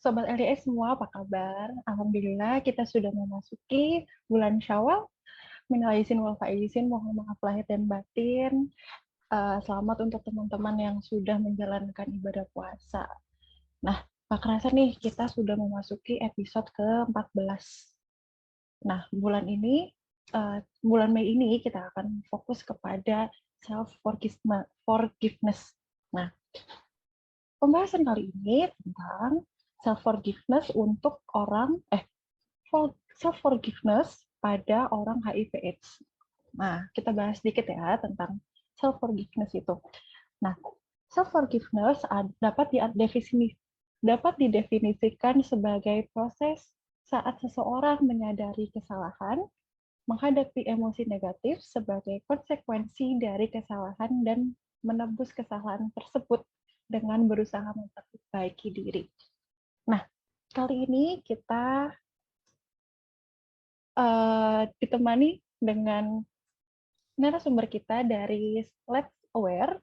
Sobat LDS semua, apa kabar? Alhamdulillah kita sudah memasuki bulan Syawal. Minal aidin wal faizin, mohon maaf lahir dan batin. Selamat untuk teman-teman yang sudah menjalankan ibadah puasa. Nah, tak kerasa nih kita sudah memasuki episode ke-14. Nah, bulan Mei ini kita akan fokus kepada self-forgiveness. Nah, pembahasan kali ini tentang self-forgiveness untuk self-forgiveness pada orang HIV/AIDS. Nah, kita bahas sedikit ya tentang self-forgiveness itu. Nah, self-forgiveness dapat didefinisikan sebagai proses saat seseorang menyadari kesalahan, menghadapi emosi negatif sebagai konsekuensi dari kesalahan dan menebus kesalahan tersebut dengan berusaha memperbaiki diri. Nah, kali ini kita ditemani dengan narasumber kita dari Let's Aware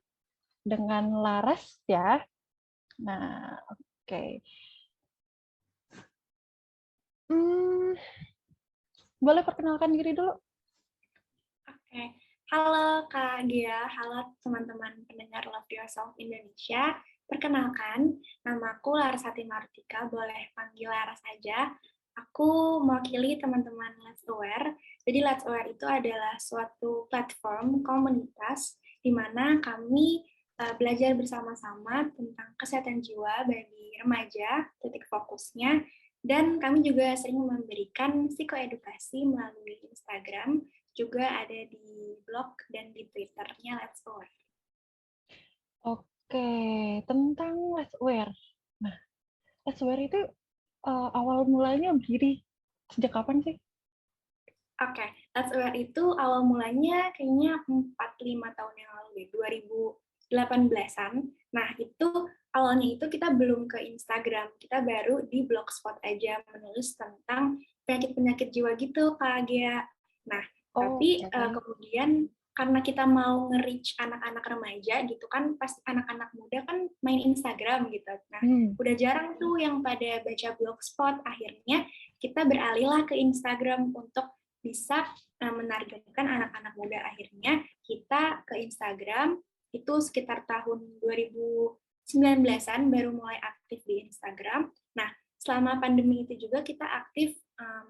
dengan Laras ya. Nah, oke. Boleh perkenalkan diri dulu? Oke. Halo Kak Gia, halo teman-teman pendengar Love Yourself Indonesia. Perkenalkan, namaku Larasati Martika, boleh panggil Laras aja. Aku mewakili teman-teman Let's Aware. Jadi Let's Aware itu adalah suatu platform komunitas di mana kami belajar bersama-sama tentang kesehatan jiwa bagi remaja, titik fokusnya, dan kami juga sering memberikan psikoedukasi melalui Instagram, juga ada di blog dan di Twitter-nya Let's Aware. Oke, tentang Let's Aware. Nah, Let's Aware itu awal mulanya berdiri sejak kapan sih? Oke, Let's Aware itu awal mulanya kayaknya 4-5 tahun yang lalu deh, 2018-an. Nah, itu awalnya itu kita belum ke Instagram, kita baru di Blogspot aja menulis tentang penyakit-penyakit jiwa gitu, Kak Gia. Nah, tapi kemudian karena kita mau nge-reach anak-anak remaja gitu kan, pas anak-anak muda kan main Instagram gitu. Nah, udah jarang tuh yang pada baca Blogspot, akhirnya kita beralihlah ke Instagram untuk bisa menargetkan anak-anak muda. Akhirnya kita ke Instagram, itu sekitar tahun 2019-an baru mulai aktif di Instagram. Nah, selama pandemi itu juga kita aktif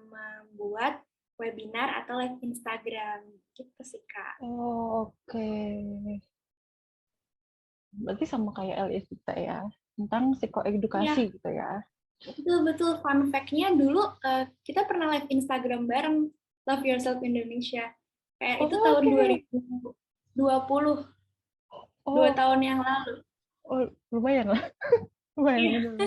membuat webinar atau live Instagram gitu sih Kak. Oke. Berarti sama kayak LIS kita ya, tentang psikoedukasi gitu ya. Betul. Fun fact-nya dulu kita pernah live Instagram bareng Love Yourself Indonesia. Kayak itu tahun 2020. 2 tahun yang lalu. Oh, lumayan lah. Lumayan.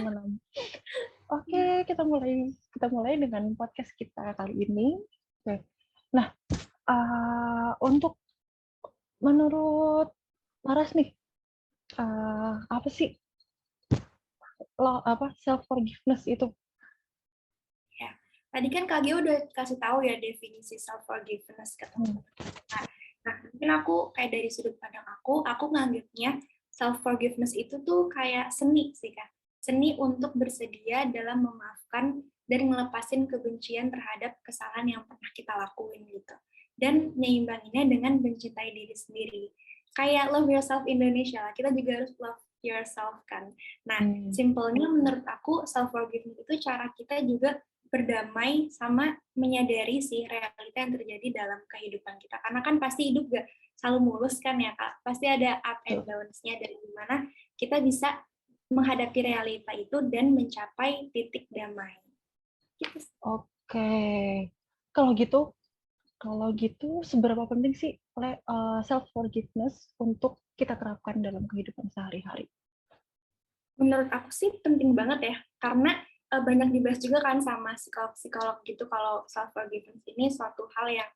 Oke, kita mulai dengan podcast kita kali ini. Oke. Nah, untuk menurut Laras nih, apa sih self forgiveness itu? Ya, tadi kan Kak Gio udah kasih tahu ya definisi self forgiveness ke teman-teman. Nah, mungkin aku kayak dari sudut pandang aku nganggapnya self forgiveness itu tuh kayak seni sih Kak. Seni untuk bersedia dalam memaafkan dan ngelepasin kebencian terhadap kesalahan yang pernah kita lakuin gitu. Dan menyimbanginya dengan mencintai diri sendiri. Kayak Love Yourself Indonesia lah, kita juga harus love yourself kan. Nah, simpelnya menurut aku self forgiveness itu cara kita juga berdamai sama menyadari sih realita yang terjadi dalam kehidupan kita. Karena kan pasti hidup gak selalu mulus kan ya Kak. Pasti ada up and downs-nya dari dimana kita bisa menghadapi realita itu dan mencapai titik damai. Gitu. Oke. Kalau gitu seberapa penting sih self forgiveness untuk kita terapkan dalam kehidupan sehari-hari? Menurut aku sih penting banget ya, karena banyak dibahas juga kan sama psikolog-psikolog gitu kalau self forgiveness ini suatu hal yang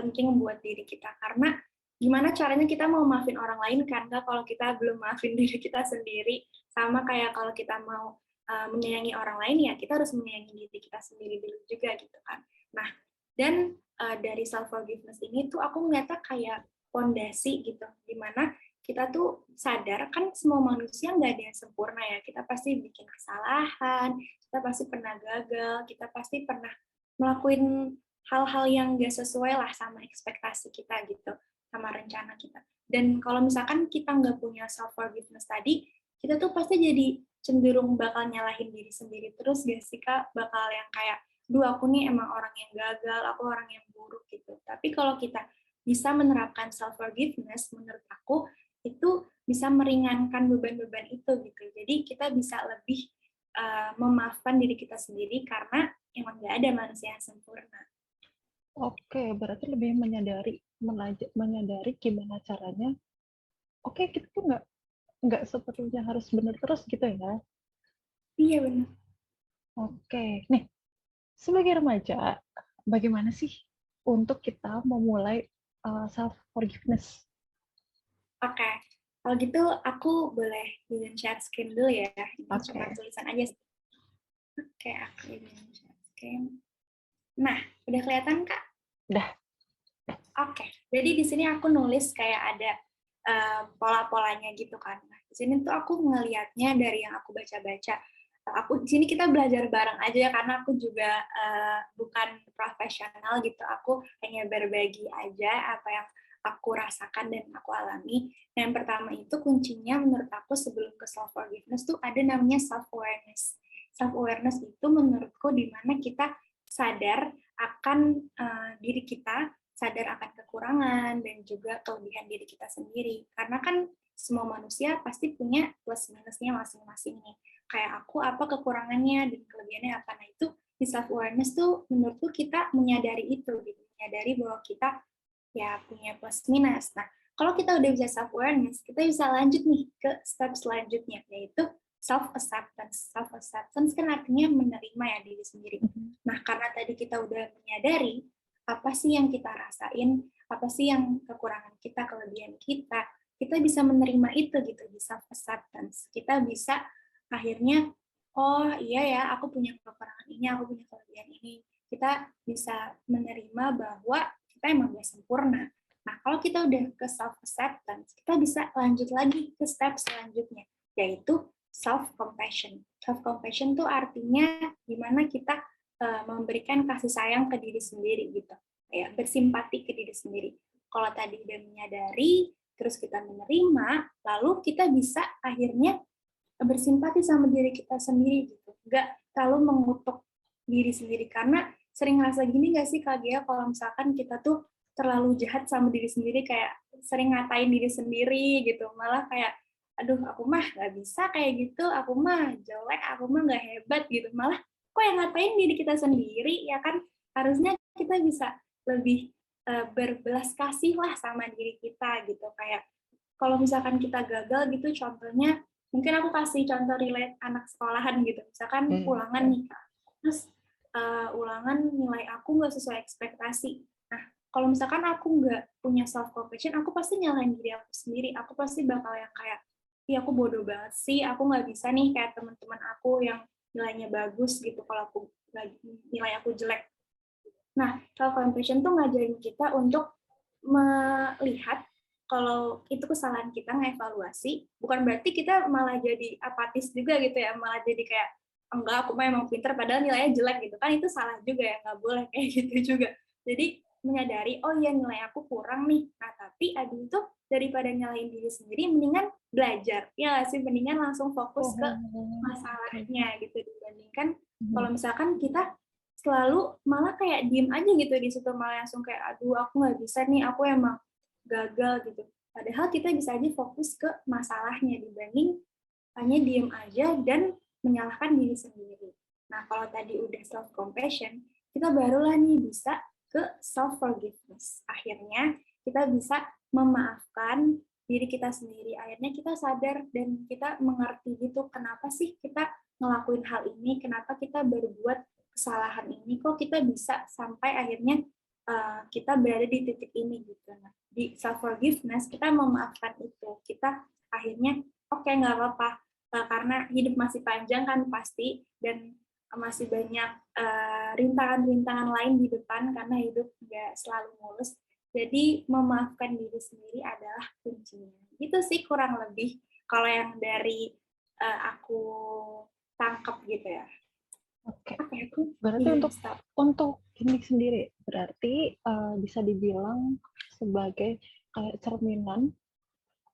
penting buat diri kita, karena gimana caranya kita mau maafin orang lain kan kalau kita belum maafin diri kita sendiri. Sama kayak kalau kita mau menyayangi orang lain ya kita harus menyayangi diri kita sendiri dulu juga gitu kan. Nah, dan dari self forgiveness ini tuh aku ngeliatnya kayak fondasi gitu, dimana kita tuh sadar kan semua manusia nggak ada yang sempurna ya. Kita pasti bikin kesalahan, kita pasti pernah gagal, kita pasti pernah melakukan hal-hal yang nggak sesuai lah sama ekspektasi kita gitu, sama rencana kita. Dan kalau misalkan kita nggak punya self forgiveness tadi, kita tuh pasti jadi cenderung bakal nyalahin diri sendiri terus gak sih Kak? Bakal yang kayak, duh aku nih emang orang yang gagal, aku orang yang buruk gitu. Tapi kalau kita bisa menerapkan self forgiveness, menurut aku itu bisa meringankan beban-beban itu gitu. Jadi kita bisa lebih memaafkan diri kita sendiri karena emang nggak ada manusia yang sempurna. Oke, berarti lebih menyadari gimana caranya. Oke, kita tuh nggak sepertinya harus benar terus gitu ya. Iya benar. Oke, nih sebagai remaja, bagaimana sih untuk kita memulai self forgiveness? Oke, kalau gitu aku boleh izin share screen dulu ya. Ini cuma Oke, tulisan aja sih. Oke, aku izin share screen. Nah, udah kelihatan Kak? udah. Oke, jadi di sini aku nulis kayak ada pola-polanya gitu kan. Nah, di sini tuh aku ngelihatnya dari yang aku baca-baca. Aku di sini kita belajar bareng aja ya karena aku juga bukan profesional gitu. Aku hanya berbagi aja apa yang aku rasakan dan aku alami. Nah, yang pertama itu kuncinya menurut aku sebelum ke self forgiveness tuh ada namanya self awareness. Self awareness itu menurutku di mana kita sadar akan diri kita, sadar akan kekurangan dan juga kelebihan diri kita sendiri. Karena kan semua manusia pasti punya plus minusnya masing-masing nih. Kayak aku apa kekurangannya dan kelebihannya apa. Nah itu di self awareness tuh menurutku kita menyadari itu gitu. Menyadari bahwa kita ya punya plus minus. Nah, kalau kita udah bisa self awareness, kita bisa lanjut nih ke step selanjutnya yaitu self acceptance. Self acceptance kan artinya menerima ya diri sendiri. Nah, karena tadi kita udah menyadari apa sih yang kita rasain, apa sih yang kekurangan kita, kelebihan kita bisa menerima itu gitu di self acceptance. Kita bisa akhirnya oh iya ya, aku punya kekurangan ini, aku punya kelebihan ini. Kita bisa menerima bahwa kita emang gak sempurna. Nah, kalau kita udah ke self acceptance, kita bisa lanjut lagi ke step selanjutnya, yaitu self compassion. Self compassion tuh artinya gimana kita memberikan kasih sayang ke diri sendiri gitu, ya bersimpati ke diri sendiri. Kalau tadi udah menyadari, terus kita menerima, lalu kita bisa akhirnya bersimpati sama diri kita sendiri gitu, nggak terlalu mengutuk diri sendiri karena sering ngerasa gini nggak sih Kak Gia, kalau misalkan kita tuh terlalu jahat sama diri sendiri, kayak sering ngatain diri sendiri gitu, malah kayak aduh aku mah nggak bisa kayak gitu, aku mah jelek, aku mah nggak hebat gitu, malah kok yang ngatain diri kita sendiri ya kan. Harusnya kita bisa lebih berbelas kasih lah sama diri kita gitu. Kayak kalau misalkan kita gagal gitu, contohnya mungkin aku kasih contoh relate anak sekolahan gitu, misalkan ulangan nih Kak, terus ulangan nilai aku nggak sesuai ekspektasi. Nah, kalau misalkan aku nggak punya self compassion, aku pasti nyalahin diri aku sendiri. Aku pasti bakal yang kayak, iya aku bodoh banget sih, aku nggak bisa nih kayak teman-teman aku yang nilainya bagus gitu, kalau aku nilai aku jelek. Nah, self compassion tuh ngajarin kita untuk melihat kalau itu kesalahan kita, ngevaluasi, bukan berarti kita malah jadi apatis juga gitu ya, malah jadi kayak enggak aku mah emang pinter padahal nilainya jelek gitu kan, itu salah juga ya, nggak boleh kayak gitu juga. Jadi menyadari oh iya nilai aku kurang nih, nah tapi abis itu daripada nyalahin diri sendiri mendingan belajar ya nggak sih, mendingan langsung fokus ke masalahnya gitu, dibandingkan kalau misalkan kita selalu malah kayak diem aja gitu di situ, malah langsung kayak aduh aku nggak bisa nih, aku emang gagal gitu. Padahal kita bisa aja fokus ke masalahnya dibanding hanya diem aja dan menyalahkan diri sendiri. Nah, kalau tadi udah self compassion, kita barulah nih bisa ke self forgiveness. Akhirnya kita bisa memaafkan diri kita sendiri. Akhirnya kita sadar dan kita mengerti gitu kenapa sih kita ngelakuin hal ini, kenapa kita berbuat kesalahan ini, kok kita bisa sampai akhirnya kita berada di titik ini gitu. Nah, di self forgiveness kita memaafkan itu, kita akhirnya oke, nggak apa-apa, karena hidup masih panjang kan pasti, dan masih banyak rintangan-rintangan lain di depan karena hidup nggak selalu mulus. Jadi memaafkan diri sendiri adalah kuncinya. Itu sih kurang lebih kalau yang dari aku tangkap gitu ya. Oke. Apa ya, aku Berarti bingung stop. untuk ini sendiri, berarti bisa dibilang sebagai kayak cerminan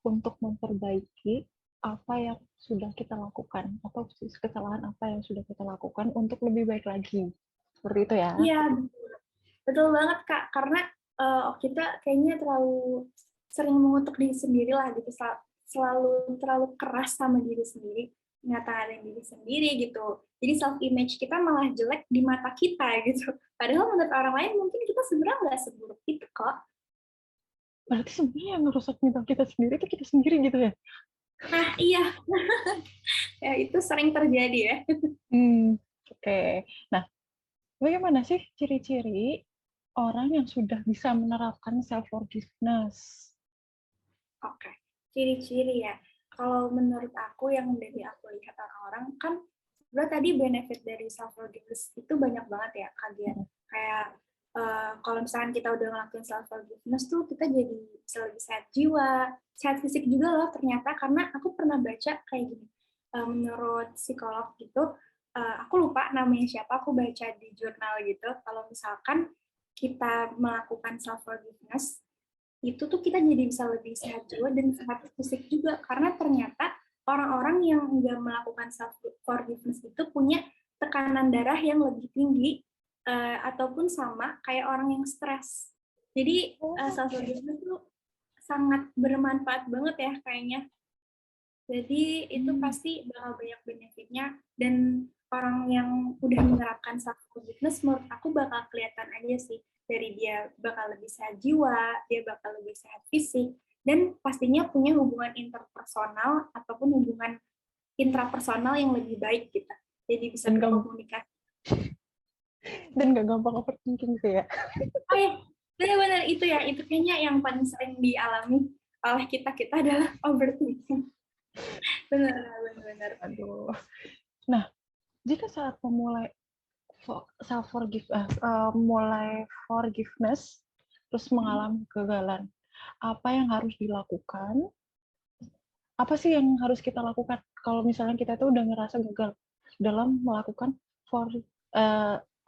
untuk memperbaiki apa yang sudah kita lakukan atau kesalahan apa yang sudah kita lakukan untuk lebih baik lagi. Seperti itu ya. Iya, betul banget Kak, karena kita kayaknya terlalu sering mengutuk diri sendiri lah gitu, selalu terlalu keras sama diri sendiri, ngata-ngatain diri sendiri gitu. Jadi self image kita malah jelek di mata kita gitu. Padahal menurut orang lain mungkin kita sebenarnya nggak seburuk itu kok. Berarti sebenarnya yang merusak mental kita sendiri itu kita sendiri gitu ya. Nah iya, ya itu sering terjadi ya. Oke. Nah, bagaimana sih ciri-ciri orang yang sudah bisa menerapkan self forgiveness? Oke, ciri-ciri ya. Kalau menurut aku yang dari aku lihat orang-orang kan sebenarnya tadi benefit dari self forgiveness itu banyak banget ya kaget. Kayak kalau misalkan kita udah ngelakuin self forgiveness tuh kita jadi bisa lebih sehat jiwa, sehat fisik juga loh ternyata karena aku pernah baca kayak gini. Menurut psikolog gitu, aku lupa namanya siapa, aku baca di jurnal gitu. Kalau misalkan kita melakukan self forgiveness itu tuh kita jadi bisa lebih sehat jiwa dan sehat fisik juga karena ternyata orang-orang yang nggak melakukan self forgiveness itu punya tekanan darah yang lebih tinggi ataupun sama kayak orang yang stres. Jadi self forgiveness itu sangat bermanfaat banget ya kayaknya. Jadi itu pasti bakal banyak benefitnya dan orang yang udah menerapkan self forgiveness menurut aku bakal kelihatan aja sih dari dia bakal lebih sehat jiwa, dia bakal lebih sehat fisik dan pastinya punya hubungan interpersonal ataupun hubungan intrapersonal yang lebih baik gitu. Jadi bisa berkomunikasi. Dan gak gampang overthinking sih ya. Oh ya, benar-benar itu ya, itu kayaknya yang paling sering dialami oleh kita adalah overthinking. Benar. Aduh. Nah, jika saat memulai mulai forgiveness terus mengalami kegagalan, apa yang harus dilakukan? Apa sih yang harus kita lakukan kalau misalnya kita tuh udah ngerasa gagal dalam melakukan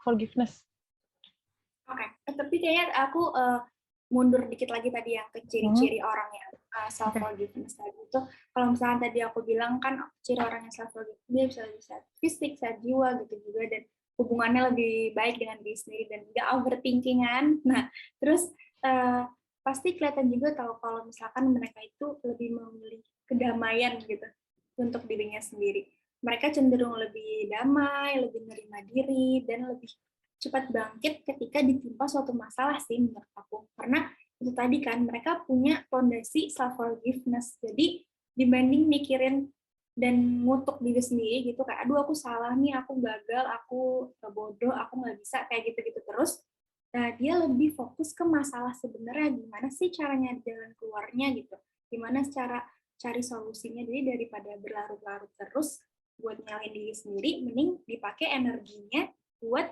forgiveness? Oke, tapi kayaknya aku mundur dikit lagi tadi yang ke ciri-ciri orang yang self forgiveness tadi itu. Kalau misalnya tadi aku bilang kan ciri orang yang self forgiveness dia bisa lebih sehat fisik, sehat jiwa gitu juga dan hubungannya lebih baik dengan diri sendiri dan nggak overthinkingan. Nah, terus pasti kelihatan juga kalau misalkan mereka itu lebih memilih kedamaian gitu untuk dirinya sendiri. Mereka cenderung lebih damai, lebih menerima diri dan lebih cepat bangkit ketika ditimpa suatu masalah sih menurut aku. Karena itu tadi kan mereka punya fondasi self forgiveness. Jadi dibanding mikirin dan ngutuk diri sendiri gitu kayak aduh aku salah nih, aku gagal, aku bodoh, aku nggak bisa kayak gitu-gitu terus. Nah, dia lebih fokus ke masalah sebenarnya gimana sih caranya jalan keluarnya gitu. Gimana cara cari solusinya. Jadi daripada berlarut-larut terus buat nyalahin diri sendiri, mending dipakai energinya buat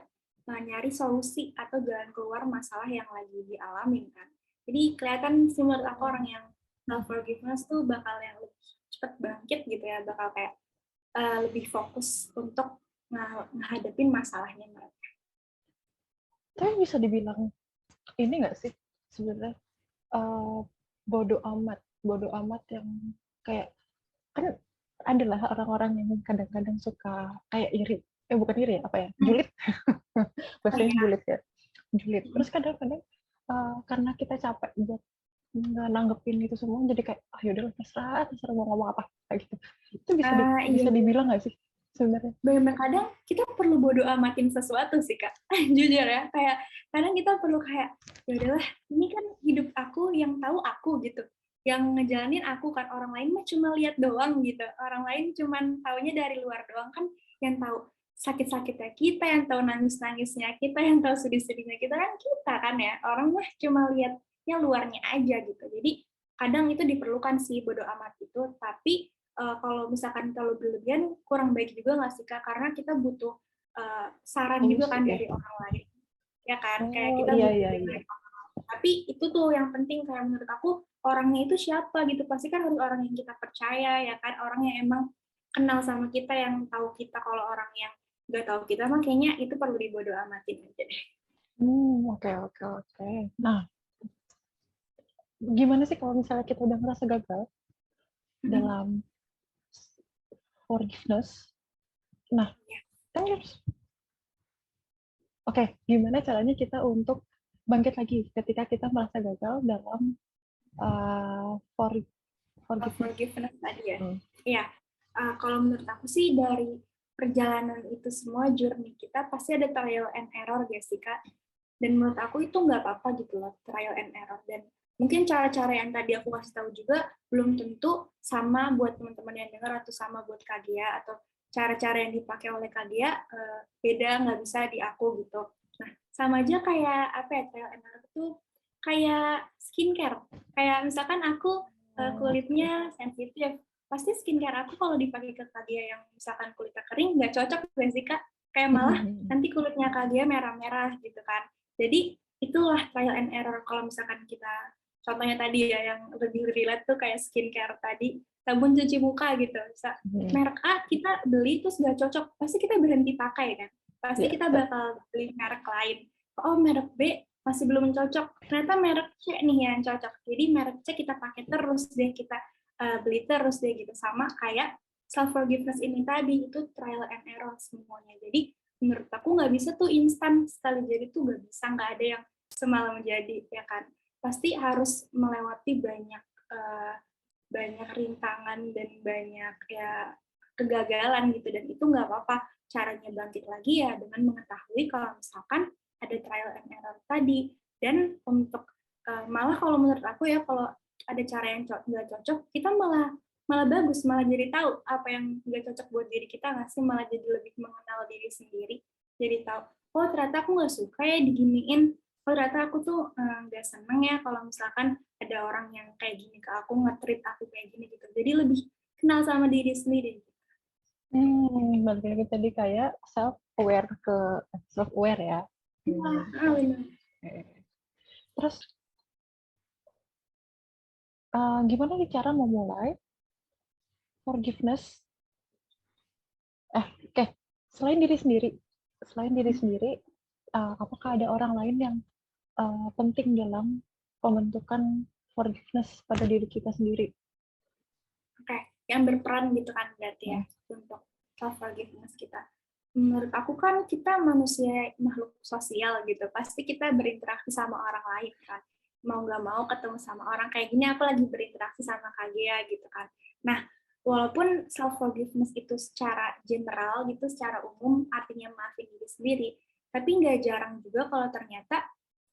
nyari solusi atau jalan keluar masalah yang lagi dialamin kan. Jadi kelihatan sih menurut aku orang yang self forgiveness tuh bakal yang lebih cepat bangkit gitu ya, bakal kayak lebih fokus untuk menghadapin masalahnya mereka. Tapi bisa dibilang ini nggak sih sebenarnya bodoh amat yang kayak kan adalah orang-orang yang kadang-kadang suka kayak iri, bukan iri apa ya, julid. Bahasanya julid ya, julid. Terus kadang-kadang karena kita capek buat nggak nanggepin itu semua jadi kayak yaudah terserah mau ngomong apa kayak gitu. Itu bisa dibilang nggak sih sebenarnya? Benar kadang kita perlu bodo amatin sesuatu sih Kak. Jujur ya, kayak kadang kita perlu kayak ya udahlah, ini kan hidup aku, yang tahu aku gitu. Yang ngejalanin aku kan, orang lain mah cuma lihat doang gitu. Orang lain cuma taunya dari luar doang kan, yang tahu sakit-sakitnya kita, yang tahu nangis-nangisnya kita, yang tahu sedih-sedihnya kita kan ya. Orang mah cuma lihatnya luarnya aja gitu. Jadi kadang itu diperlukan sih bodo amat itu, tapi kalau misalkan kalau berlebihan kurang baik juga nggak sih Kak? Karena kita butuh saran juga kan dari orang lain, ya kan? Kayak kita butuh dengar orang lain. Tapi itu tuh yang penting kayak menurut aku orangnya itu siapa gitu. Pasti kan harus orang yang kita percaya ya kan, orang yang emang kenal sama kita, yang tahu kita. Kalau orang yang nggak tahu kita mah kayaknya itu perlu dibodo amatin aja deh. Oke, oke, oke. Nah, gimana sih kalau misalnya kita udah ngerasa gagal dalam forgiveness? Nah, kan oke, gimana caranya kita untuk bangkit lagi ketika kita merasa gagal dalam forgiveness? Forgiveness tadi ya. Hmm. Iya. Kalau menurut aku sih dari perjalanan itu semua, journey kita pasti ada trial and error ya sih Kak. Dan menurut aku itu nggak apa-apa gitu loh, trial and error. Dan mungkin cara-cara yang tadi aku kasih tahu juga belum tentu sama buat teman-teman yang dengar atau sama buat Kagia, atau cara-cara yang dipakai oleh Kagia beda, nggak bisa di aku gitu. Nah, sama aja kayak apa ya, trial and error itu kayak skincare. Kayak misalkan aku kulitnya sensitif, pasti skincare aku kalau dipakai ke Kagia yang misalkan kulitnya kering nggak cocok nggak sih Kak? Kayak malah nanti kulitnya Kagia merah-merah gitu kan. Jadi itulah trial and error. Kalau misalkan kita, contohnya tadi ya yang lebih relate tuh kayak skincare tadi, sabun cuci muka gitu. Merek A kita beli terus nggak cocok, pasti kita berhenti pakai kan. Pasti kita bakal beli merek lain. Oh, merek B masih belum cocok, ternyata merek C nih yang cocok. Jadi merek C kita pakai terus deh, kita beli terus deh gitu. Sama kayak self forgiveness ini tadi, itu trial and error semuanya. Jadi menurut aku nggak bisa tuh instan sekali jadi tuh, nggak bisa, nggak ada yang semalam jadi ya kan. Pasti harus melewati banyak banyak rintangan dan banyak ya kegagalan gitu, dan itu nggak apa-apa. Caranya bangkit lagi ya dengan mengetahui kalau misalkan ada trial and error tadi. Dan untuk malah kalau menurut aku ya, kalau ada cara yang nggak cocok, kita malah bagus, malah jadi tahu apa yang nggak cocok buat diri kita nggak sih, malah jadi lebih mengenal diri sendiri, jadi tahu oh ternyata aku nggak suka ya diginiin, oh ternyata aku tuh nggak seneng ya kalau misalkan ada orang yang kayak gini ke aku, nge-treat aku kayak gini gitu. Jadi lebih kenal sama diri sendiri. Balik lagi tadi kayak self-aware ya. Benar. Terus gimana nih cara memulai forgiveness? Selain diri sendiri, apakah ada orang lain yang penting dalam pembentukan forgiveness pada diri kita sendiri? Oke, yang berperan gitu kan berarti ya untuk self forgiveness kita. Menurut aku kan kita manusia, makhluk sosial gitu, pasti kita berinteraksi sama orang lain kan, mau nggak mau ketemu sama orang kayak gini, aku lagi berinteraksi sama Kagia gitu kan. Nah, walaupun self forgiveness itu secara general gitu, secara umum artinya maafin diri sendiri, tapi nggak jarang juga kalau ternyata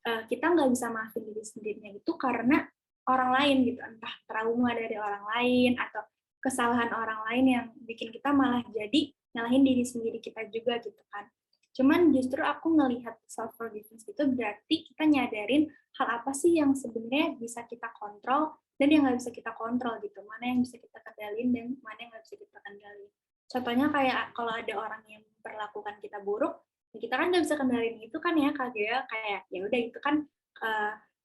kita nggak bisa maafin diri sendirinya itu karena orang lain gitu, entah trauma dari orang lain atau kesalahan orang lain yang bikin kita malah jadi nyalahin diri sendiri kita juga gitu kan. Cuman justru aku ngelihat self forgiveness itu berarti kita nyadarin hal apa sih yang sebenarnya bisa kita kontrol dan yang nggak bisa kita kontrol gitu. Mana yang bisa kita kendalin dan mana yang nggak bisa kita kendalin. Contohnya kayak kalau ada orang yang memperlakukan kita buruk, ya kita kan nggak bisa kendalin itu kan ya kayak ya udah itu kan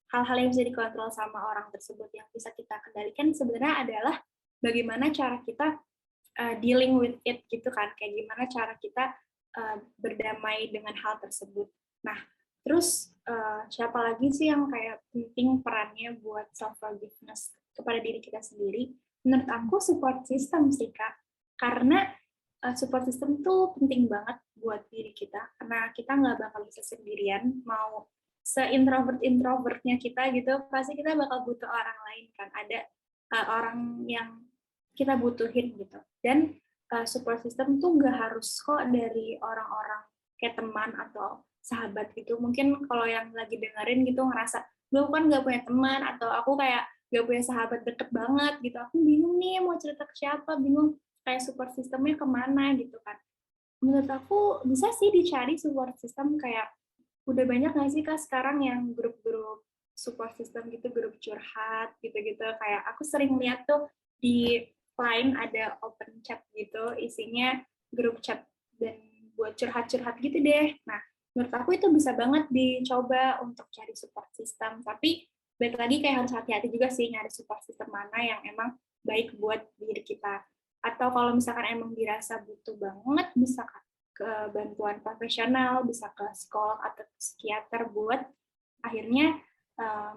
hal-hal yang bisa dikontrol sama orang tersebut. Yang bisa kita kendalikan sebenarnya adalah bagaimana cara kita dealing with it gitu kan, kayak gimana cara kita berdamai dengan hal tersebut. Nah, terus siapa lagi sih yang kayak penting perannya buat self forgiveness kepada diri kita sendiri? Menurut aku support system sih Kak, karena support system tuh penting banget buat diri kita, karena kita nggak bakal bisa sendirian, mau se-introvert-introvertnya kita gitu, pasti kita bakal butuh orang lain kan, ada orang yang kita butuhin gitu. Dan support system tuh nggak harus kok dari orang-orang kayak teman atau sahabat gitu. Mungkin kalau yang lagi dengerin gitu ngerasa, gue kan nggak punya teman, atau aku kayak nggak punya sahabat deket banget gitu. Aku bingung nih mau cerita ke siapa, bingung kayak support systemnya kemana gitu kan. Menurut aku bisa sih dicari support system, kayak udah banyak nggak sih Kak sekarang yang grup-grup support system gitu, grup curhat gitu-gitu. Kayak aku sering lihat tuh di Line ada open chat gitu, isinya grup chat dan buat curhat-curhat gitu deh. Nah, menurut aku itu bisa banget dicoba untuk cari support system. Tapi balik lagi kayak harus hati-hati juga sih nyari support system mana yang emang baik buat diri kita. Atau kalau misalkan emang dirasa butuh banget, bisa ke bantuan profesional, bisa ke psikolog atau psikiater buat akhirnya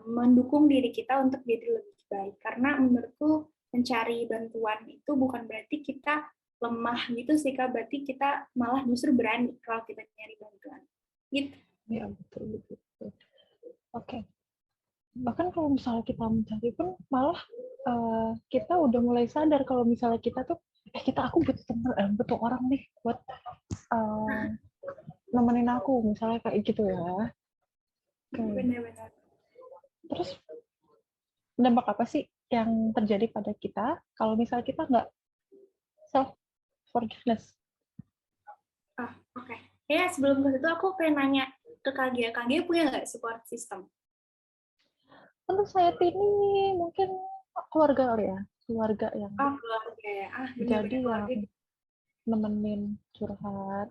mendukung diri kita untuk jadi lebih baik. Karena menurutku mencari bantuan itu bukan berarti kita lemah gitu sih Kak, berarti kita malah justru berani kalau kita nyari bantuan. Gitu. Ya, betul, betul, betul. Oke. Bahkan kalau misalnya kita mencari pun malah kita udah mulai sadar kalau misalnya kita tuh aku butuh teman, butuh orang nih buat nemenin aku, misalnya kayak gitu ya. Benar-benar. Terus dampak apa sih yang terjadi pada kita kalau misalnya kita nggak self forgiveness? Oke. Ya, sebelum ke situ aku pengen nanya ke KG. KG punya nggak support system? Untuk saya ini mungkin keluarga kali ya, keluarga yang Keluarga ya. jadi Benar-benar yang keluarga. nemenin curhat.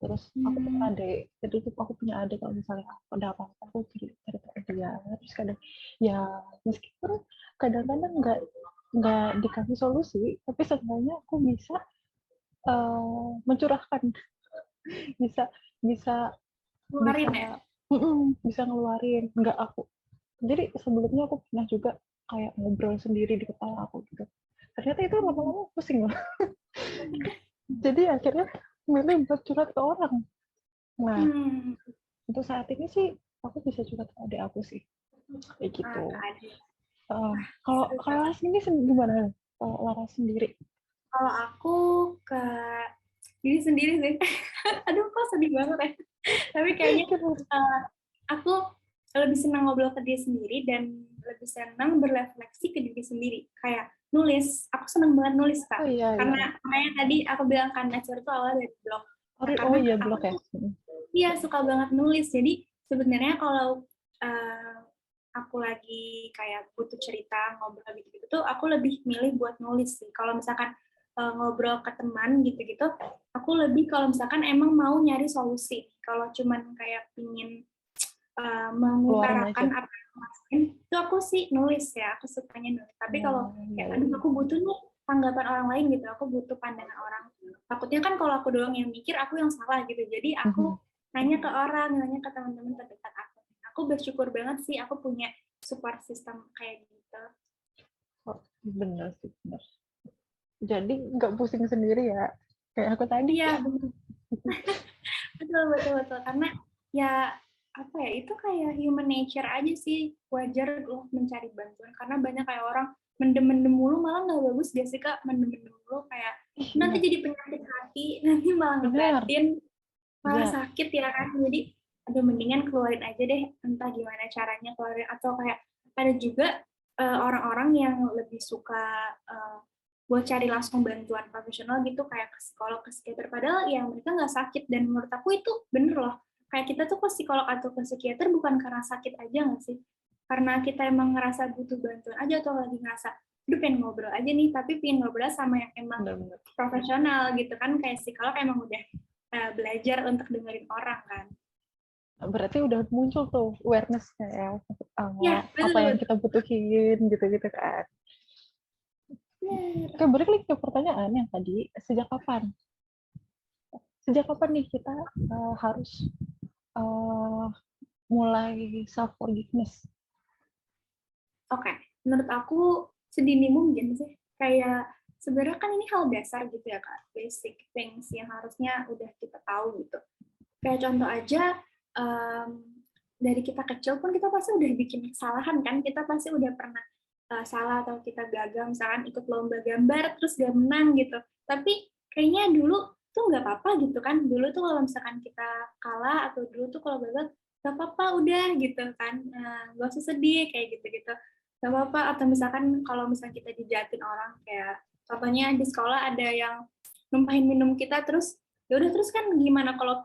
Terus aku punya adik, jadi aku punya adik kalau misalnya ada apa-apa aku cerita ke dia. Terus kadang ya meskipun kadang-kadang nggak dikasih solusi, tapi sebenarnya aku bisa mencurahkan, bisa bisa Ngeluarin ya? bisa ngeluarin. Nggak aku. Jadi sebelumnya aku pernah juga kayak ngobrol sendiri di kepala aku gitu. Ternyata itu lama-lama pusing loh. Jadi akhirnya milih buat curhat ke orang. Nah, untuk saat ini sih aku bisa curhat ke adik aku sih, kayak gitu. Kalau Laras ini gimana? Kalau Laras sendiri? Kalau aku ke diri sendiri sih. Aduh, kok sedih banget ya. Tapi kayaknya aku lebih senang ngobrol ke diri sendiri dan lebih senang berefleksi ke diri sendiri. Kayak nulis. Aku senang banget nulis, Kak. Oh iya, Karena kayak tadi aku bilang kan Nature itu awal dari blog. Nah, karena iya aku blog ya. iya suka banget nulis. Jadi sebenarnya kalau aku lagi kayak butuh cerita ngobrol gitu-gitu tuh aku lebih milih buat nulis sih. Kalau misalkan ngobrol ke teman gitu-gitu, aku lebih kalau misalkan emang mau nyari solusi. Kalau cuman kayak pingin mengutarakan apa yang rasain, itu aku sih nulis ya, aku sukanya nulis. Tapi kalau kayak aduh aku butuh nih tanggapan orang lain gitu, aku butuh pandangan orang. Takutnya kan kalau aku doang yang mikir, aku yang salah gitu. Jadi aku nanya ke orang, nanya ke teman-teman terdekat aku. Aku bersyukur banget sih aku punya support system kayak gitu. Bener sih, bener. Jadi nggak pusing sendiri ya, kayak aku tadi. Iya, betul. Karena ya apa ya, itu kayak human nature aja sih, wajar loh mencari bantuan. Karena banyak kayak orang mendem-mendem mulu, malah nggak bagus gak sih Kak, mendem-mendem mulu kayak nanti jadi penyakit hati, nanti malah ngebatin, malah sakit ya kan. Jadi aduh mendingan keluarin aja deh, entah gimana caranya keluarin. Atau kayak ada juga orang-orang yang lebih suka buat cari langsung bantuan profesional gitu, kayak ke psikolog, ke psikiater, padahal ya mereka nggak sakit. Dan menurut aku itu bener loh, kayak kita tuh ke psikolog atau ke psikiater bukan karena sakit aja nggak sih, karena kita emang ngerasa butuh bantuan aja, atau lagi ngerasa aduh pengen ngobrol aja nih, tapi pengen ngobrol sama yang emang profesional gitu kan. Kayak psikolog emang udah belajar untuk dengerin orang kan. Berarti udah muncul tuh awareness-nya ya, Ya, apa yang kita butuhin gitu-gitu kan. Oke, balik lagi ke pertanyaan yang tadi, sejak kapan nih kita harus mulai self forgiveness? Oke, menurut aku sedini mungkin sih. Kayak sebenarnya kan ini hal dasar gitu ya Kak, basic things yang harusnya udah kita tahu gitu. Kayak contoh aja, dari kita kecil pun kita pasti udah bikin kesalahan kan, kita pasti udah pernah salah atau kita gagal, misalkan ikut lomba gambar terus gak menang gitu. Tapi kayaknya dulu tuh nggak apa-apa gitu kan, dulu tuh kalau misalkan kita kalah atau dulu tuh kalau gagal gak apa-apa udah gitu kan, gak usah sedih kayak gitu-gitu, gak apa-apa. Atau misalkan kalau misalkan kita dijahatin orang, kayak contohnya di sekolah ada yang numpahin minum kita, terus ya udah, terus kan gimana kalau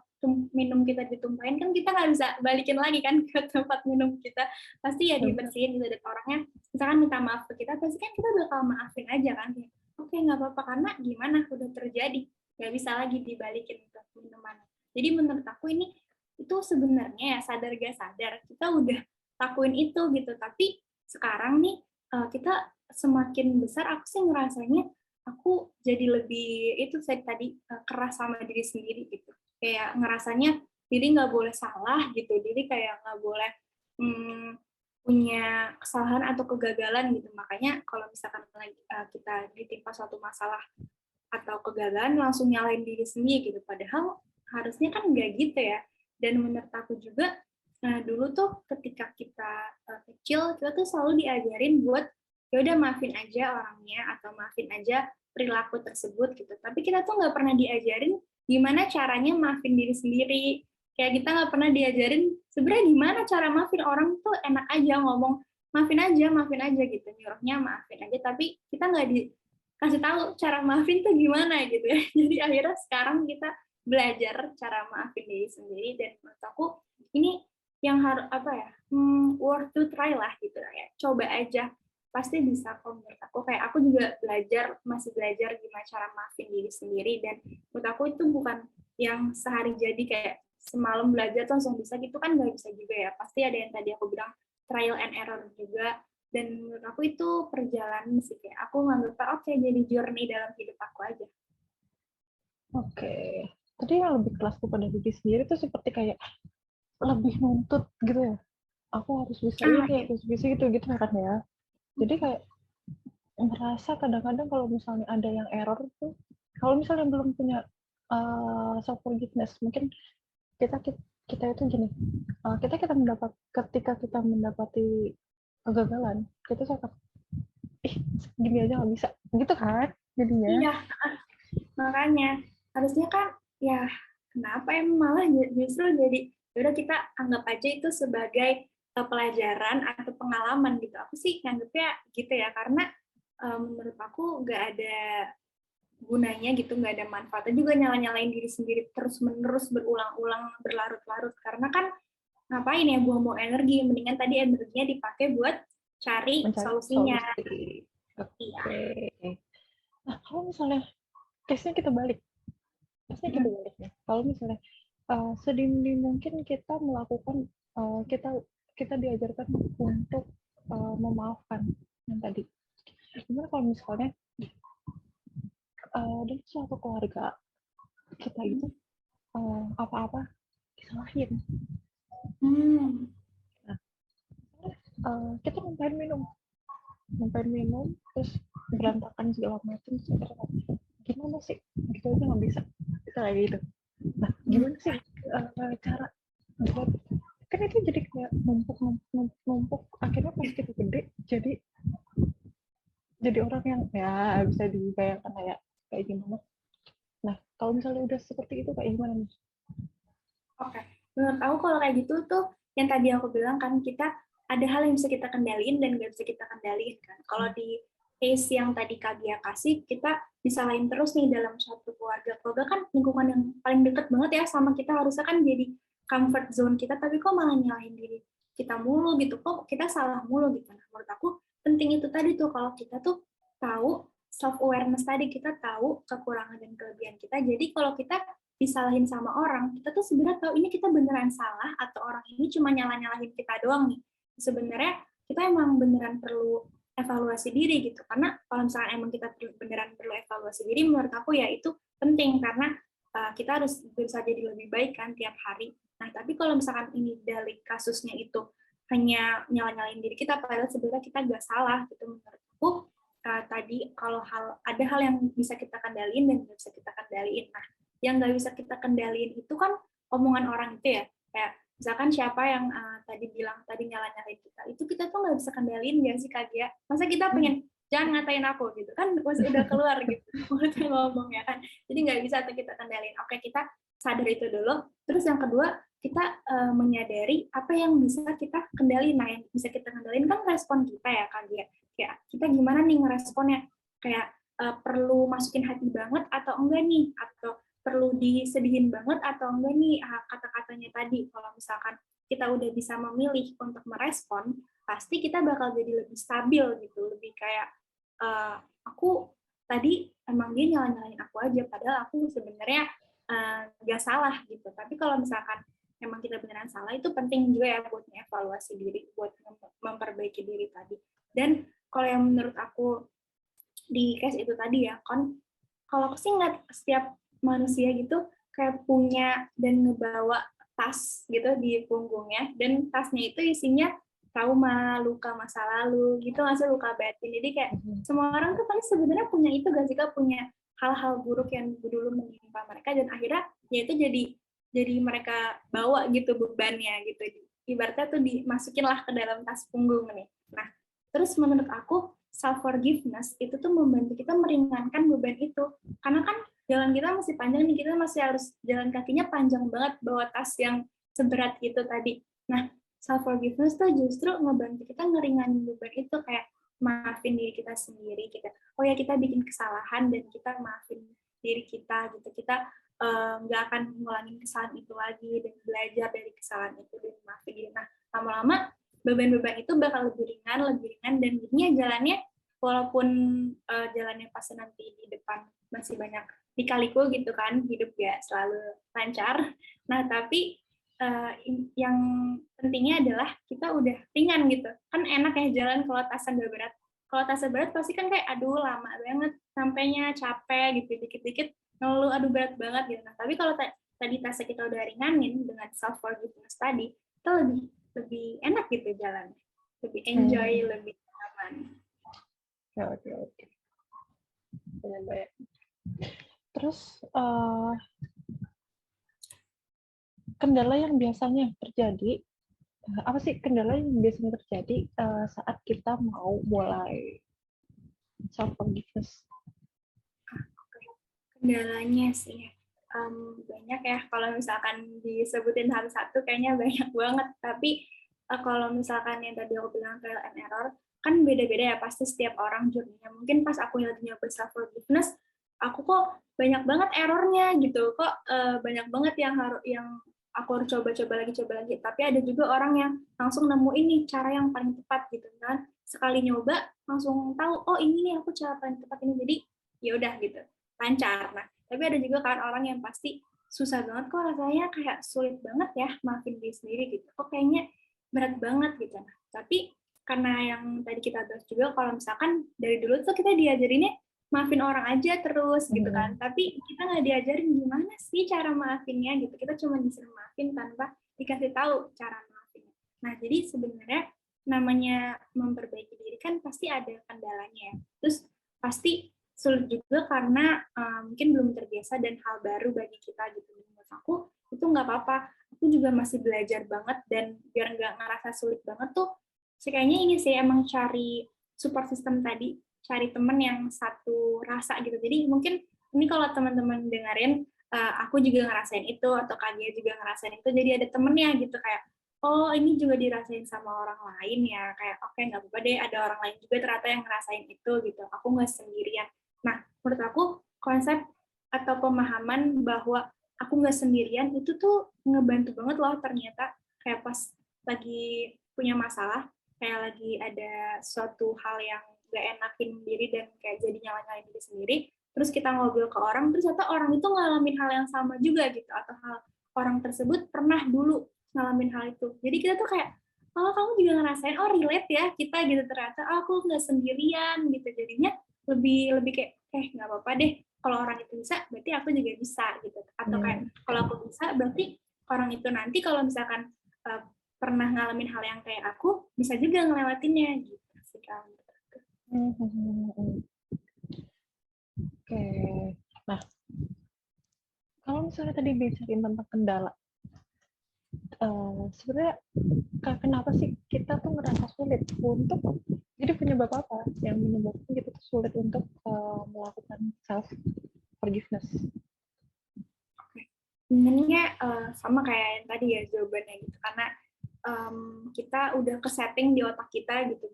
minum kita ditumpahin, kan kita nggak bisa balikin lagi kan ke tempat minum kita, pasti ya dibersihin gitu. Dan orangnya misalkan minta maaf ke kita, pasti kan kita bakal maafin aja kan, oke nggak apa-apa, karena gimana udah terjadi, nggak bisa lagi dibalikin ke minuman. Jadi menurut aku ini itu sebenarnya ya sadar gak sadar kita udah lakuin itu gitu. Tapi sekarang nih kita semakin besar, aku sih ngerasanya aku jadi lebih itu saya tadi keras sama diri sendiri gitu. Kayak ngerasanya diri nggak boleh salah gitu, diri kayak nggak boleh hmm, punya kesalahan atau kegagalan gitu. Makanya kalau misalkan kita ditimpa suatu masalah atau kegagalan langsung nyalain diri sendiri gitu. Padahal harusnya kan nggak gitu ya. Dan menurut aku juga dulu tuh ketika kita kecil kita tuh selalu diajarin buat ya udah maafin aja orangnya atau maafin aja perilaku tersebut gitu. Tapi kita tuh nggak pernah diajarin gimana caranya maafin diri sendiri. Kayak kita nggak pernah diajarin sebenarnya gimana cara maafin orang tuh enak aja ngomong maafin aja gitu, nyuruhnya maafin aja. Tapi kita nggak kasih tahu cara maafin tuh gimana gitu ya. Jadi akhirnya sekarang kita belajar cara maafin diri sendiri dan menurut aku ini yang harus apa ya worth to try lah gitu ya. Coba aja pasti bisa kok menurut aku. Kayak aku juga masih belajar gimana cara maafin diri sendiri dan menurut aku itu bukan yang sehari jadi kayak semalam belajar langsung bisa gitu kan nggak bisa juga ya. Pasti ada yang tadi aku bilang trial and error juga. Dan menurut aku itu perjalanan sih, kayak aku nganggep oke jadi journey dalam hidup aku aja. Oke. Tadi yang lebih kelas kepada diri sendiri tuh seperti kayak lebih nuntut gitu ya. Aku harus bisa ini, harus bisa itu gitu kan ya. Jadi kayak merasa kadang-kadang kalau misalnya ada yang error tuh, kalau misalnya belum punya self forgiveness, mungkin kita kita itu gini, ketika kita mendapati kegagalan, kita suka gini aja nggak bisa, gitu kan jadinya. Iya, makanya harusnya kan ya kenapa emang malah justru jadi udah kita anggap aja itu sebagai pelajaran atau pengalaman gitu. Aku sih nganggepnya gitu ya karena menurut aku nggak ada gunanya gitu, nggak ada manfaatnya juga nyalain diri sendiri terus menerus berulang-ulang berlarut-larut karena kan ngapain ya buang-buang energi, mendingan tadi energinya dipakai buat cari Mencari solusinya. solusi. Iya. Oke. Nah, kalau misalnya case-nya kita balik ya. Kalau misalnya sedini mungkin kita melakukan kita diajarkan untuk memaafkan yang tadi. Gimana kalau misalnya dalam suatu keluarga kita itu apa-apa disalahin. Nah, kita numpain minum terus berantakan segala macam gimana sih gitu aja nggak bisa kayak gitu. Nah gimana sih cara buat kan itu jadi kayak numpuk akhirnya pas kita gede jadi orang yang ya bisa dibayangkan kayak gimana. Nah kalau misalnya udah seperti itu kayak gimana nih? Oke, menurut aku kalau kayak gitu tuh yang tadi aku bilang kan kita ada hal yang bisa kita kendaliin dan nggak bisa kita kendaliin kan. Kalau di case yang tadi Kak Gia kasih, kita disalahin terus nih dalam suatu keluarga. Keluarga kan lingkungan yang paling deket banget ya sama kita, harusnya kan jadi comfort zone kita, tapi kok malah nyalahin diri kita mulu gitu, kok kita salah mulu gitu. Nah, menurut aku penting itu tadi tuh kalau kita tuh tahu self awareness tadi, kita tahu kekurangan dan kelebihan kita. Jadi kalau kita disalahin sama orang, kita tuh sebenarnya tahu ini kita beneran salah atau orang ini cuma nyalahin kita doang nih. Sebenarnya kita emang beneran perlu evaluasi diri gitu. Karena kalau misalkan emang kita beneran perlu evaluasi diri, menurut aku ya itu penting karena kita harus berusaha jadi lebih baik kan tiap hari. Nah, tapi kalau misalkan ini dari kasusnya itu hanya nyalain diri kita, padahal sebenarnya kita nggak salah gitu menurut aku. Tadi kalau ada hal yang bisa kita kendaliin dan nggak bisa kita kendaliin. Nah, yang nggak bisa kita kendaliin itu kan omongan orang itu ya, kayak misalkan siapa yang tadi nyalain kita, itu kita tuh nggak bisa kendaliin ya sih Kak Gia. Masa kita pengen jangan ngatain aku gitu kan, udah keluar gitu mulutnya ngomong ya kan, jadi nggak bisa tuh kita kendaliin. Oke, kita sadar itu dulu. Terus yang kedua, kita menyadari apa yang bisa kita kendaliin. Nah, yang bisa kita kendaliin kan respon kita ya Kak Gia. Kayak kita gimana nih ngeresponnya, kayak perlu masukin hati banget atau enggak nih, atau perlu disedihin banget atau enggak nih kata-katanya tadi. Kalau misalkan kita udah bisa memilih untuk merespon, pasti kita bakal jadi lebih stabil gitu, lebih kayak aku tadi emang dia nyalain aku aja, padahal aku sebenarnya nggak salah gitu. Tapi kalau misalkan emang kita beneran salah, itu penting juga ya buat evaluasi diri, buat memperbaiki diri tadi. Dan kalau yang menurut aku di case itu tadi ya, kan kalau aku sih ngeliat setiap manusia gitu kayak punya dan ngebawa tas gitu di punggungnya, dan tasnya itu isinya trauma, luka masa lalu gitu, nggak luka batin. Jadi kayak semua orang tuh kan sebenarnya punya itu gak sih, punya hal-hal buruk yang dulu menimpa mereka, dan akhirnya ya itu jadi mereka bawa gitu bebannya gitu. Ibaratnya tuh dimasukin lah ke dalam tas punggung nih. Nah, terus menurut aku self forgiveness itu tuh membantu kita meringankan beban itu, karena kan jalan kita masih panjang nih, kita masih harus jalan kakinya panjang banget bawa tas yang seberat itu tadi. Nah, self forgiveness tuh justru ngebantu kita ngeringanin beban itu, kayak maafin diri kita sendiri, kita oh ya kita bikin kesalahan dan kita maafin diri kita gitu, kita nggak akan ngulangin kesalahan itu lagi dan belajar dari kesalahan itu dan maafin diri. Nah, lama-lama beban-beban itu bakal lebih ringan, dan jadinya jalannya walaupun jalannya pas nanti di depan masih banyak dikaliku gitu kan, hidup ya selalu lancar. Nah, tapi yang pentingnya adalah kita udah ringan gitu. Kan enak ya jalan kalau tasnya udah berat. Kalau tasnya berat pasti kan kayak aduh lama banget sampainya, capek gitu, dikit-dikit ngeluh aduh berat banget gitu. Nah, tapi kalau tadi tasnya kita udah ringanin dengan self forgiveness tadi, itu lebih enak gitu jalan, lebih enjoy, lebih aman. Oke. Banyak. Terus kendala yang biasanya terjadi, apa sih kendala yang biasanya terjadi saat kita mau mulai self forgiveness? Kendalanya sih banyak ya, kalau misalkan disebutin satu-satu kayaknya banyak banget, tapi kalau misalkan yang tadi aku bilang trial and error, kan beda-beda ya pasti setiap orang journey-nya. Mungkin pas aku lagi nyoba self forgiveness, aku kok banyak banget errornya gitu, kok banyak banget yang aku harus coba lagi, tapi ada juga orang yang langsung nemu ini cara yang paling tepat gitu kan, sekali nyoba langsung tahu oh ini nih aku cara paling tepat ini, jadi ya udah gitu lancar. Nah, tapi ada juga kan orang yang pasti susah banget kok, rasanya kayak sulit banget ya maafin diri sendiri gitu, kok kayaknya berat banget gitu. Nah, tapi karena yang tadi kita bahas juga, kalau misalkan dari dulu tuh kita diajarinnya maafin orang aja terus gitu kan, tapi kita nggak diajarin gimana sih cara maafinnya gitu, kita cuma disuruh maafin tanpa dikasih tahu cara maafinnya. Nah, jadi sebenarnya namanya memperbaiki diri kan pasti ada kendalanya ya, terus pasti sulit juga karena mungkin belum terbiasa dan hal baru bagi kita gitu. Menurut aku itu nggak apa-apa, aku juga masih belajar banget, dan biar nggak ngerasa sulit banget tuh kayaknya ini sih emang cari support system tadi, cari temen yang satu rasa gitu. Jadi mungkin ini kalau teman-teman dengerin aku juga ngerasain itu, atau Kania juga ngerasain itu, jadi ada temennya gitu, kayak oh ini juga dirasain sama orang lain ya, kayak oke nggak apa-apa deh, ada orang lain juga ternyata yang ngerasain itu gitu, aku nggak sendirian. Nah, menurut aku konsep atau pemahaman bahwa aku nggak sendirian itu tuh ngebantu banget loh ternyata, kayak pas lagi punya masalah, kayak lagi ada suatu hal yang gak enakin diri dan kayak jadi nyala-nyalain diri sendiri, terus kita ngobrol ke orang, terus ternyata orang itu ngalamin hal yang sama juga gitu, atau orang tersebut pernah dulu ngalamin hal itu. Jadi kita tuh kayak, oh kamu juga ngerasain, oh relate ya kita gitu, ternyata oh, aku nggak sendirian gitu, jadinya lebih kayak nggak apa-apa deh, kalau orang itu bisa berarti aku juga bisa gitu, atau kayak kalau aku bisa berarti orang itu nanti kalau misalkan pernah ngalamin hal yang kayak aku bisa juga ngelewatinnya gitu sih kamu. Oke. Nah, kalau misalnya tadi bicarain tentang kendala, sebenarnya kenapa sih kita tuh ngerasa sulit untuk, jadi penyebab apa yang menyebabkan kita tuh sulit untuk melakukan self forgiveness? Sebenarnya sama kayak yang tadi ya jawabannya gitu, karena kita udah ke setting di otak kita gitu.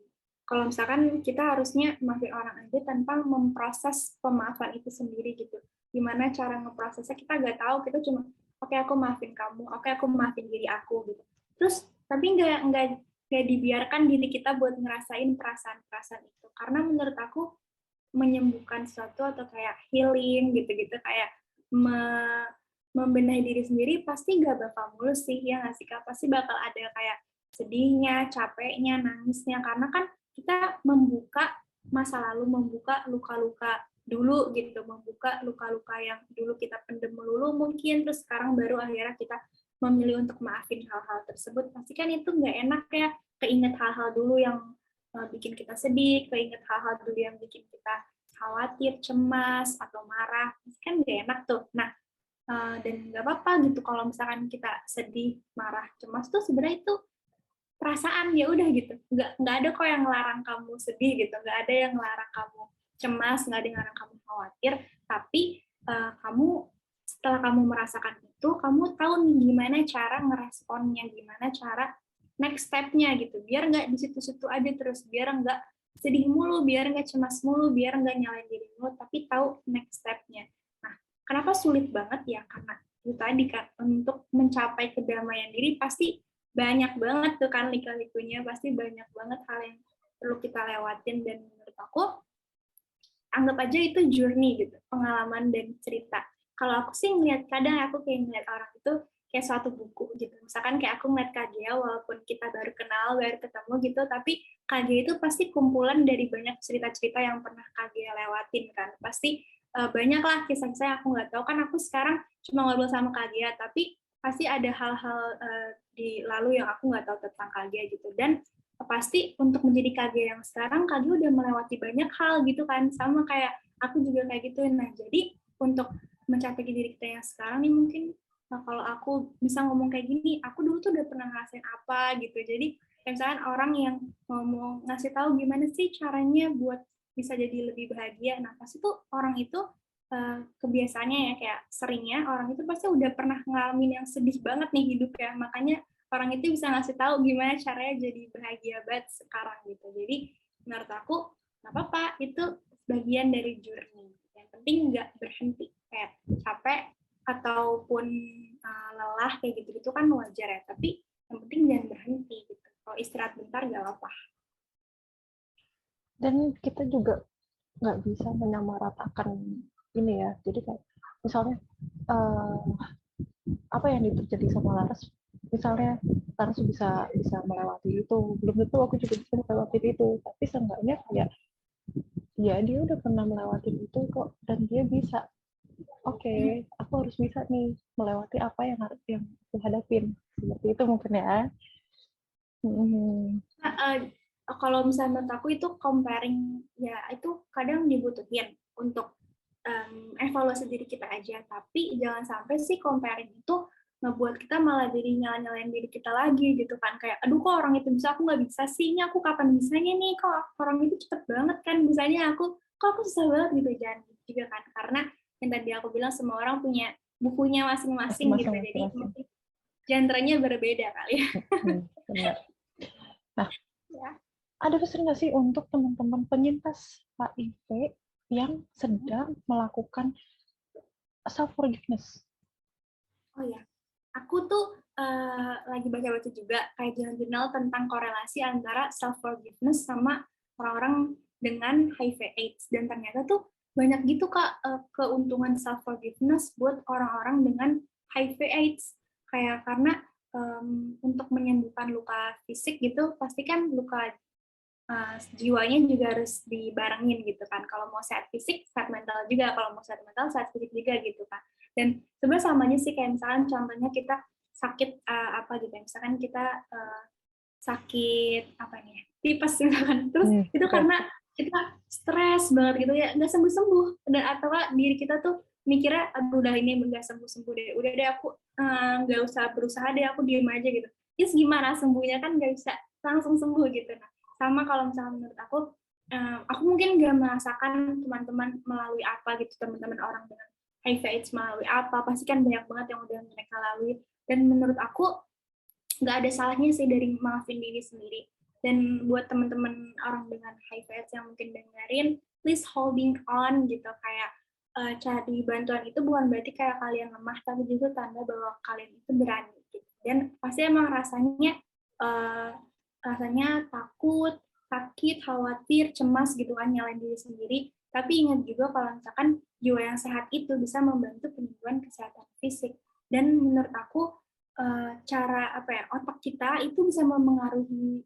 Kalau misalkan kita harusnya maafin orang aja tanpa memproses pemaafan itu sendiri gitu. Gimana cara ngeprosesnya kita nggak tahu, kita cuma oke aku maafin kamu, oke aku maafin diri aku gitu. Terus tapi nggak dibiarkan diri kita buat ngerasain perasaan-perasaan itu, karena menurut aku menyembuhkan sesuatu atau kayak healing gitu-gitu, kayak membenahi diri sendiri pasti gak bakal mulus sih, ya nggak sih Kak? Pasti bakal ada kayak sedihnya, capeknya, nangisnya, karena kan kita membuka masa lalu, membuka luka-luka dulu gitu, membuka luka-luka yang dulu kita pendem melulu mungkin, terus sekarang baru akhirnya kita memilih untuk maafin hal-hal tersebut. Pasti kan itu nggak enak ya, keinget hal-hal dulu yang bikin kita sedih, keinget hal-hal dulu yang bikin kita khawatir, cemas, atau marah, pasti kan nggak enak tuh. Nah, dan nggak apa-apa gitu kalau misalkan kita sedih, marah, cemas tuh sebenarnya itu perasaan, ya udah gitu, nggak ada kok yang ngelarang kamu sedih gitu, nggak ada yang ngelarang kamu cemas, nggak ada yang ngelarang kamu khawatir, tapi kamu setelah kamu merasakan itu, kamu tahu nih gimana cara ngeresponnya, gimana cara next step-nya gitu, biar nggak di situ-situ aja terus, biar nggak sedih mulu, biar nggak cemas mulu, biar nggak nyalain diri mulu, tapi tahu next step-nya. Nah, kenapa sulit banget ya? Karena itu tadi kan, untuk mencapai kedamaian diri pasti banyak banget tuh kan lika-likunya, pasti banyak banget hal yang perlu kita lewatin, dan menurut aku anggap aja itu journey gitu, pengalaman dan cerita. Kalau aku sih ngeliat, kadang aku kayak ngeliat orang itu kayak suatu buku gitu, misalkan kayak aku ngeliat Kagea, walaupun kita baru kenal, baru ketemu gitu, tapi Kagea itu pasti kumpulan dari banyak cerita-cerita yang pernah Kagea lewatin kan, pasti banyak lah kisah-kisah yang aku nggak tahu, kan aku sekarang cuma ngobrol sama Kagea, tapi pasti ada hal-hal di lalu yang aku nggak tahu tentang Kagea gitu, dan pasti untuk menjadi Kagea yang sekarang, Kagea udah melewati banyak hal gitu kan, sama kayak aku juga kayak gitu. Nah, jadi untuk mencapai diri kita yang sekarang nih mungkin, kalau aku bisa ngomong kayak gini, aku dulu tuh udah pernah ngerasain apa gitu. Jadi misalkan orang yang ngomong, ngasih tahu gimana sih caranya buat bisa jadi lebih bahagia, nah pasti tuh orang itu kebiasaannya ya, kayak seringnya orang itu pasti udah pernah ngalamin yang sedih banget nih hidup ya, makanya orang itu bisa ngasih tahu gimana caranya jadi bahagia banget sekarang gitu. Jadi menurut aku nggak apa-apa, itu bagian dari journey. Yang penting nggak berhenti, kayak capek ataupun lelah kayak gitu-gitu kan wajar ya. Tapi yang penting jangan berhenti gitu. Kalau istirahat bentar nggak apa-apa. Dan kita juga nggak bisa menyamaratakan ini ya. Jadi kayak misalnya uh, apa yang terjadi sama Laras, misalnya Laras bisa bisa melewati itu, belum tentu aku juga bisa melewati itu, tapi seenggaknya kayak ya dia udah pernah melewati itu kok, dan dia bisa, oke, aku harus bisa nih melewati apa yang harus yang aku hadapin, seperti itu mungkin ya. Nah, kalau misalnya menurut aku itu comparing ya itu kadang dibutuhin untuk evaluasi diri kita aja, tapi jangan sampai sih comparing itu ngebuat kita malah jadi nyala-nyalain diri kita lagi gitu kan, kayak aduh kok orang itu bisa aku nggak bisa sih, ini aku kapan bisanya nih, kok orang itu cepet banget kan bisanya, kok aku susah banget gitu. Jangan gitu juga kan, karena yang tadi aku bilang semua orang punya bukunya masing-masing gitu, jadi mungkin genre-nya berbeda kali ya. Benar. Nah, Ya. ada pesan nggak sih untuk teman-teman penyintas HIV yang sedang melakukan self forgiveness? Oh ya, aku tuh lagi baca-baca juga kayak jurnal tentang korelasi antara self forgiveness sama orang-orang dengan HIV/AIDS, dan ternyata tuh banyak gitu Kak keuntungan self forgiveness buat orang-orang dengan HIV/AIDS, kayak karena untuk menyembuhkan luka fisik gitu pasti kan luka jiwanya juga harus dibarengin gitu kan. Kalau mau sehat fisik, sehat mental juga. Kalau mau sehat mental, sehat fisik juga gitu kan. Dan sebenarnya sama aja sih, kayak misalkan contohnya kita sakit apa gitu ya. Misalkan kita sakit apa nih, tipes misalkan. Terus itu karena kita stres banget gitu ya, nggak sembuh-sembuh. Dan atau diri kita tuh mikirnya, aduh udah ini nggak sembuh-sembuh deh. Udah deh aku nggak usah berusaha deh, aku diem aja gitu. Terus gimana sembuhnya, kan nggak bisa langsung sembuh gitu. Nah, sama kalau misalnya menurut aku mungkin nggak merasakan teman-teman melalui apa gitu, teman-teman orang dengan HIV/AIDS melalui apa, pasti kan banyak banget yang udah mereka lalui, dan menurut aku nggak ada salahnya sih dari maafin diri sendiri. Dan buat teman-teman orang dengan HIV/AIDS yang mungkin dengerin, please holding on gitu, kayak cari bantuan itu bukan berarti kayak kalian lemah, tapi juga tanda bahwa kalian itu berani gitu. Dan pasti emang rasanya takut, sakit, khawatir, cemas gitu kan, nyalain diri sendiri. Tapi ingat juga kalau misalkan jiwa yang sehat itu bisa membantu penyembuhan kesehatan fisik. Dan menurut aku cara otak kita itu bisa memengaruhi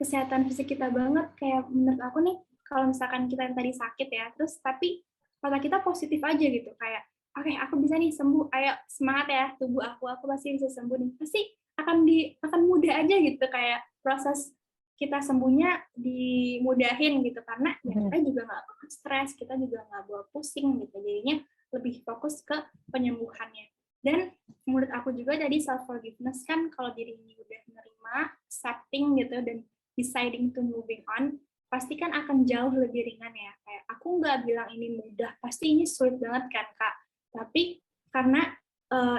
kesehatan fisik kita banget. Kayak menurut aku nih, kalau misalkan kita yang tadi sakit ya, terus tapi otak kita positif aja gitu, kayak oke, aku bisa nih sembuh, ayo semangat ya tubuh aku pasti bisa sembuh nih. Pasti akan mudah aja gitu, kayak proses kita sembuhnya dimudahin gitu, karena ya kita juga nggak stres, kita juga nggak bawa pusing gitu, jadinya lebih fokus ke penyembuhannya. Dan menurut aku juga tadi self forgiveness kan, kalau diri ini udah menerima, accepting gitu, dan deciding to moving on, pasti kan akan jauh lebih ringan ya. Kayak aku nggak bilang ini mudah, pasti ini sulit banget kan Kak. Tapi karena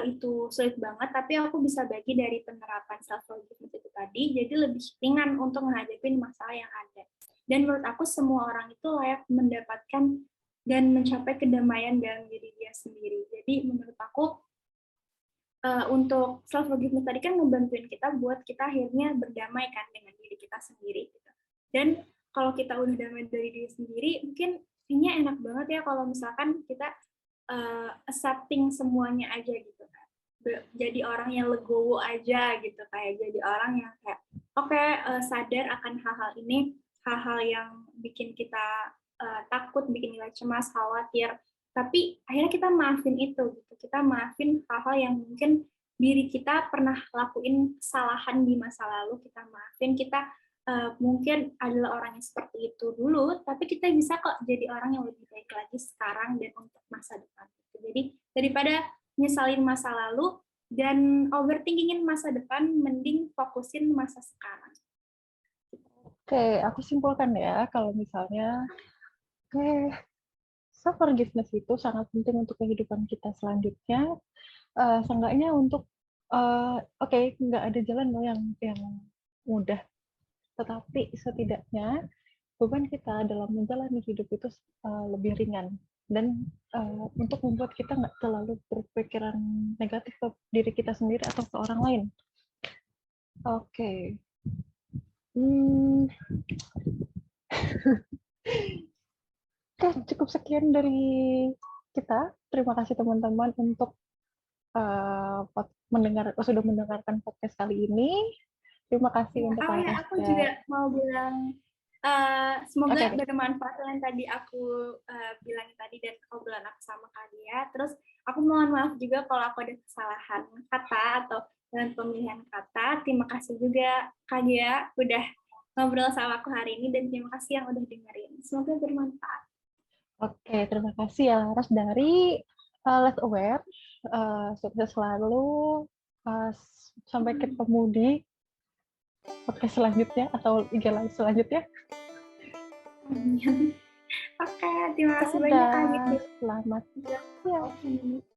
itu sulit banget, tapi aku bisa bagi dari penerapan self forgiveness itu tadi, jadi lebih ringan untuk menghadapi masalah yang ada. Dan menurut aku semua orang itu layak mendapatkan dan mencapai kedamaian dalam diri dia sendiri. Jadi menurut aku untuk self forgiveness tadi kan ngebantuin kita buat kita akhirnya berdamai kan dengan diri kita sendiri gitu. Dan kalau kita udah damai dari diri sendiri, mungkin ini enak banget ya kalau misalkan kita accepting semuanya aja gitu kan. Jadi orang yang legowo aja gitu, kayak jadi orang yang kayak oke, sadar akan hal-hal ini, hal-hal yang bikin kita takut, bikin kita cemas, khawatir, tapi akhirnya kita maafin itu gitu. Kita maafin hal-hal yang mungkin diri kita pernah lakuin kesalahan di masa lalu, kita maafin, kita mungkin adalah orang yang seperti itu dulu, tapi kita bisa kok jadi orang yang lebih baik lagi sekarang dan untuk masa depan. Jadi daripada nyesalin masa lalu dan overthinkingin masa depan, mending fokusin masa sekarang. Oke, aku simpulkan ya, kalau misalnya self forgiveness itu sangat penting untuk kehidupan kita selanjutnya. Seenggaknya untuk nggak ada jalan loh yang mudah, tetapi setidaknya beban kita dalam menjalani hidup itu lebih ringan, dan untuk membuat kita nggak terlalu berpikiran negatif ke diri kita sendiri atau ke orang lain. Oke. Oke, cukup sekian dari kita. Terima kasih teman-teman untuk sudah mendengarkan podcast kali ini. Terima kasih untuk aku juga mau bilang semoga bermanfaat yang tadi aku bilang tadi dan obrolan aku sama Kak Dia. Terus aku mohon maaf juga kalau aku ada kesalahan kata atau dengan pemilihan kata. Terima kasih juga Kak Dia udah ngobrol sama aku hari ini, dan terima kasih yang udah dengerin. Semoga bermanfaat. Oke, terima kasih ya Laras dari Let's Aware. Sukses selalu. Sampai ketemu di podcast selanjutnya atau IG Live selanjutnya. Oke, terima kasih banyak Kak. Selamat. Ya.